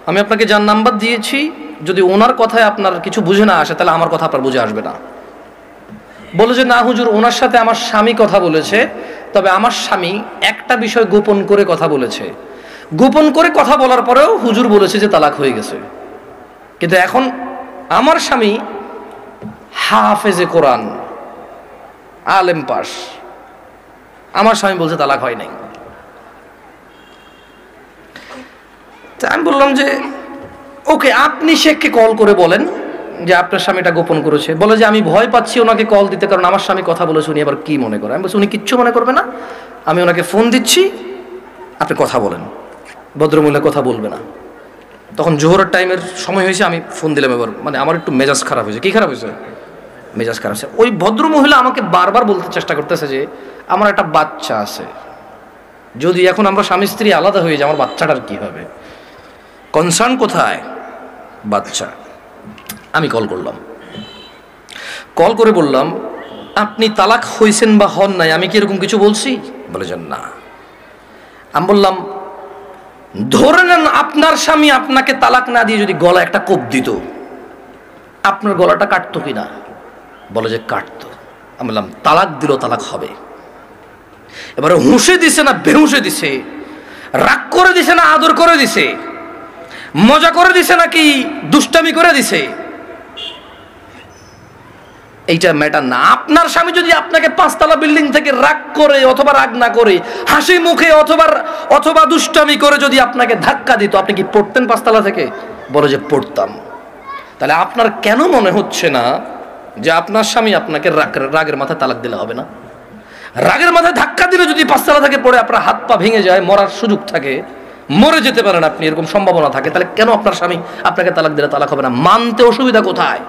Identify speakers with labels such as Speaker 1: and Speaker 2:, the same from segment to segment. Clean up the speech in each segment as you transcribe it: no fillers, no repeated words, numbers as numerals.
Speaker 1: আমি আপনাকে যার নাম্বার দিয়েছি, যদি ওনার কথায় আপনার কিছু বুঝে না আসে তাহলে আমার কথা আপনার বুঝে আসবে না। বলে যে না হুজুর, ওনার সাথে আমার স্বামী কথা বলেছে, তবে আমার স্বামী একটা বিষয় গোপন করে কথা বলেছে। গোপন করে কথা বলার পরেও হুজুর বলেছে যে তালাক হয়ে গেছে। কিন্তু এখন আমার স্বামী হাফেজে কোরআন, আলেম পাস, আমার স্বামী বলছে তালাক হয় নাই। আমি বললাম যে ওকে, আপনি শেখকে কল করে বলেন যে আপনার স্বামীটা গোপন করেছে। বলে যে আমি ভয় পাচ্ছি ওনাকে কল দিতে, কারণ আমার স্বামী কথা বলেছে, উনি আবার কি মনে করে। আমি বলছি উনি কিচ্ছু মনে করবে না, আমি ওনাকে ফোন দিচ্ছি, আপনি কথা বলেন। ভদ্রমহিলা কথা বলবে না। তখন জোহরের টাইমের সময় হয়েছে, আমি ফোন দিলাম। এবার মানে আমার একটু মেজাজ খারাপ হয়েছে। কি খারাপ হয়েছে? মেজাজ খারাপ হয়েছে। ওই ভদ্রমহিলা আমাকে বারবার বলতে চেষ্টা করতেছে যে আমার একটা বাচ্চা আছে, যদি এখন আমরা স্বামী স্ত্রী আলাদা হয়ে যাই আমার বাচ্চাটার কি হবে? কনসার্ন কোথায়? বাচ্চা। আমি কল করলাম, কল করে বললাম আপনি তালাক হয়েছেন বা হন নাই, আমি কি এরকম কিছু বলছি? বলে যে না। আমি বললাম ধরে নেন আপনার স্বামী আপনাকে তালাক না দিয়ে যদি গলা একটা কোপ দিত, আপনার গলাটা কাটতো কিনা? বলে যে কাটতো। আমি বললাম তালাক দিল, তালাক হবে। এবারে হুঁশে দিছে না বেহুঁশে দিছে, রাগ করে দিছে না আদর করে দিছে, মজা করে দিছে নাকি দুষ্টামি করে দিছে, এইটা ম্যাটার না। আপনার স্বামী যদি আপনাকে 5 তলা বিল্ডিং থেকে রাগ করে অথবা রাগ না করে হাসি মুখে অথবা দুষ্টামি করে যদি আপনাকে ধাক্কা দিত, আপনি কি পড়তেন 5 তলা থেকে? বলে যে পড়তাম। তাহলে আপনার কেন মনে হচ্ছে না যে আপনার স্বামী আপনাকে রাগের মাথায় তালাক দিলে হবে না? রাগের মাথায় ধাক্কা দিলে যদি 5 তলা থেকে পড়ে আপনার হাত পা ভেঙে যায়, মরার সুযোগ থাকে, মরে যেতে পারেন আপনি, এরকম সম্ভাবনা থাকে, তাহলে কেন আপনার স্বামী আপনাকে তালাক দিলে তালাক হবে না? মানতে অসুবিধা কোথায়?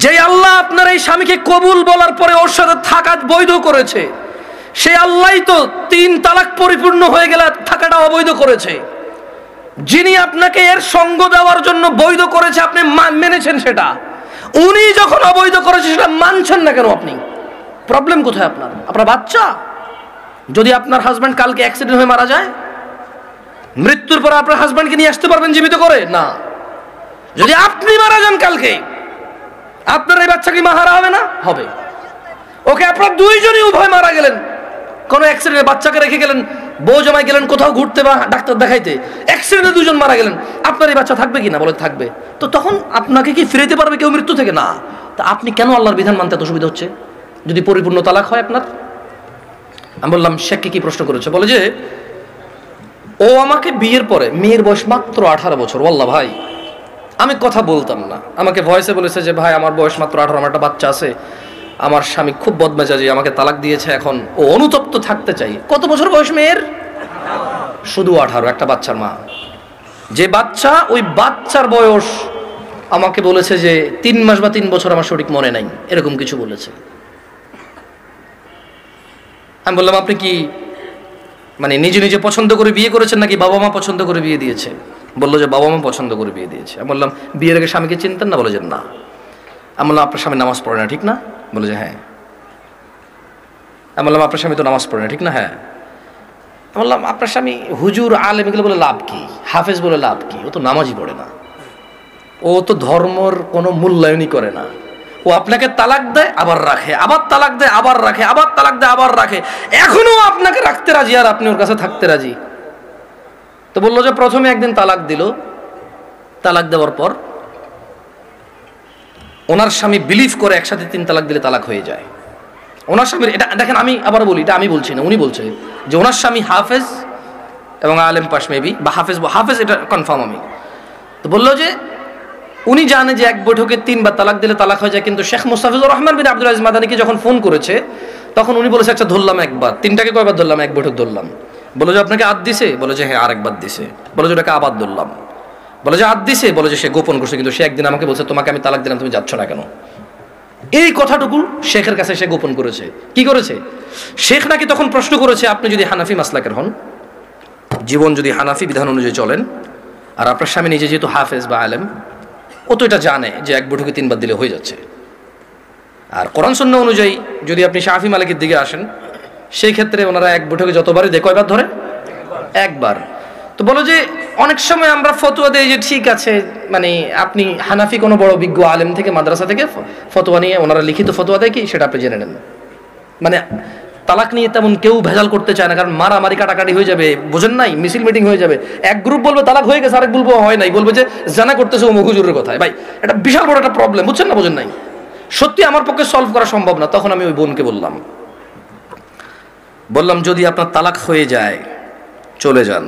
Speaker 1: যে আল্লাহ আপনার এই স্বামীকে কবুল বলার পরে ওর সাথে থাকা বৈধ করেছে, সে আল্লাহই তো 3 তালাক পরিপূর্ণ হয়ে গেলে থাকাটা অবৈধ করেছে। যিনি আপনাকে এর সঙ্গ দেওয়ার জন্য বৈধ করেছে, আপনি মেনেছেন সেটা। উনি যখন অবৈধ করেছে সেটা মানছেন না কেন আপনি? প্রবলেম কোথায় আপনার? আপনার বাচ্চা। যদি আপনার হাজব্যান্ড কালকে অ্যাক্সিডেন্ট হয়ে মারা যায়, মৃত্যুর পর আপনার হাজব্যান্ডকে নিয়ে আসতে পারবেন জীবিত করে? না। যদি আপনি মারা যান কালকে, আপনার এই বাচ্চা কি মাহারা হবে না? হবে। ওকে, আপনার দুইজনই উভয় মারা গেলেন, কোনো অ্যাক্সিডেন্টে বাচ্চাকে রেখে গেলেন, বউ জামাই গেলেন কোথাও ঘুরতে বা ডাক্তার দেখাইতে, অ্যাক্সিডেন্টে 2 জন মারা গেলেন, আপনার এই বাচ্চা থাকবে কি না? বলে থাকবে। তো তখন আপনাকে কি ফিরাইতে পারবে কেউ মৃত্যু থেকে? না। তা আপনি কেন আল্লাহর বিধান মানতে এত অসুবিধা হচ্ছে যদি পরিপূর্ণ তালাক হয় আপনার? আমি বললাম শেখকে কি প্রশ্ন করেছে? বলে যে ও আমাকে বিয়ের পরে, মেয়ের বয়স মাত্র 18 বছর, ওয়াল্লাহ ভাই আমি কথা বলতাম না, আমাকে ভয়েসে বলেছে যে ভাই আমার বয়স মাত্র 18, আমার একটা বাচ্চা আছে, আমার স্বামী খুব বদমেজাজি, আমাকে তালাক দিয়েছে, এখন ও অনুতপ্ত থাকতে চাই। কত বছর বয়স মেয়ের? শুধু 18, একটা বাচ্চার মা। যে বাচ্চা, ওই বাচ্চার বয়স আমাকে বলেছে যে 3 মাস বা 3 বছর, আমার সঠিক মনে নাই, এরকম কিছু বলেছে। আমি বললাম আপনি কি মানে নিজে নিজে পছন্দ করে বিয়ে করেছেন নাকি বাবা মা পছন্দ করে বিয়ে দিয়েছে? বললো যে বাবা মা পছন্দ করে বিয়ে দিয়েছে। আমি বললাম বিয়ের আগে স্বামীকে চিনতেন না? বলে যে না। আমি বললাম আপনার স্বামী নামাজ পড়ে না, ঠিক না? বলে যে হ্যাঁ। আমি বললাম আপনার স্বামী তো নামাজ পড়ে না, ঠিক না? হ্যাঁ। আমি বললাম আপনার স্বামী হুজুর আলেম এগুলো বলে লাভ কি, হাফেজ বলে লাভ কি? ও তো নামাজই পড়ে না, ও তো ধর্মর কোনো মূল্যায়নই করে না। ও আপনাকে তালাক দেয় আবার রাখে, আবার তালাক দেয় আবার রাখে, আবার তালাক দেয় আবার রাখে, এখনো আপনাকে রাখতে রাজি আর আপনি ওর কাছে থাকতে রাজি। তো বললো যে প্রথমে একদিন তালাক দিল, তালাক দেওয়ার পর ওনার স্বামী বিলিভ করে একসাথে 3 তালাক দিলে তালাক হয়ে যায়। ওনার স্বামীর এটা দেখেন, আমি আবার বলি, এটা আমি বলছি না, উনি বলছে যে ওনার স্বামী হাফেজ এবং আলেম পাশ মেবি, বা হাফেজ এটা কনফার্ম আমি। তো বললো যে উনি জানে যে এক বৈঠকে 3 বার তালাক দিলে তালাক হয়ে যায়, কিন্তু শেখ মুস্তাফিজুর রহমান বিন আব্দুল আজিজ মাদানীকে যখন ফোন করেছে তখন উনি বলেছে আচ্ছা ধরলাম একবার, 3টাকে কয়বার ধরলাম? 1 বৈঠক ধরলাম। বলে যে আপনাকে আদ দিছে? বলে যে হ্যাঁ আরেকবার দিছে। বলে যে ওটাকে আবার ধরলাম। বলে যে আদ দিছে? বলে যে সে গোপন করছে, কিন্তু সে একদিন আমাকে বলছে তোমাকে আমি তালাক দিলাম, তুমি যাচ্ছ না কেন? এই কথাটুকু শেখের কাছে সে গোপন করেছে। কি করেছে? শেখ নাকি তখন প্রশ্ন করেছে আপনি যদি হানাফি মাসলাকের হন, জীবন যদি হানাফি বিধান অনুযায়ী চলেন, আর আপনার স্বামী নিজে যেহেতু হাফেজ বা আলেম, ও তো এটা জানে যে 1 বৈঠকে 3 বার দিলে হয়ে যাচ্ছে। আর কোরআন সুন্নাহ অনুযায়ী যদি আপনি শাফি মালিকের দিকে আসেন, সেই ক্ষেত্রে ওনারা 1 বৈঠকে যতবারই দেয় কয়বার ধরে? 1 বার। তো বলো যে অনেক সময় আমরা ফতোয়া দেই যে ঠিক আছে, মানে আপনি হানাফি কোনো বড় বিজ্ঞ আলেম থেকে মাদ্রাসা থেকে ফতোয়া নিয়ে ওনারা লিখিত ফতোয়া দেয় কি সেটা আপনি জেনে নেন। মানে তালাক নিয়ে তেমন কেউ ভেজাল করতে চায় না, কারণ মারামারি কাটাকাটি হয়ে যাবে, বোঝেন নাই, মিছিল মিটিং হয়ে যাবে। এক গ্রুপ বলবে তালাক হয়ে গেছে, আরেক বলবো হয় নাই, বলবে যে জানা করতেছে অমুক হুজুরের কথায়। ভাই এটা বিশাল বড় একটা প্রবলেম, বুঝছেন না বোঝেন নাই, সত্যি আমার পক্ষে সলভ করা সম্ভব না। তখন আমি ওই বোনকে বললাম যদি আপনার তালাক হয়ে যায় চলে যান,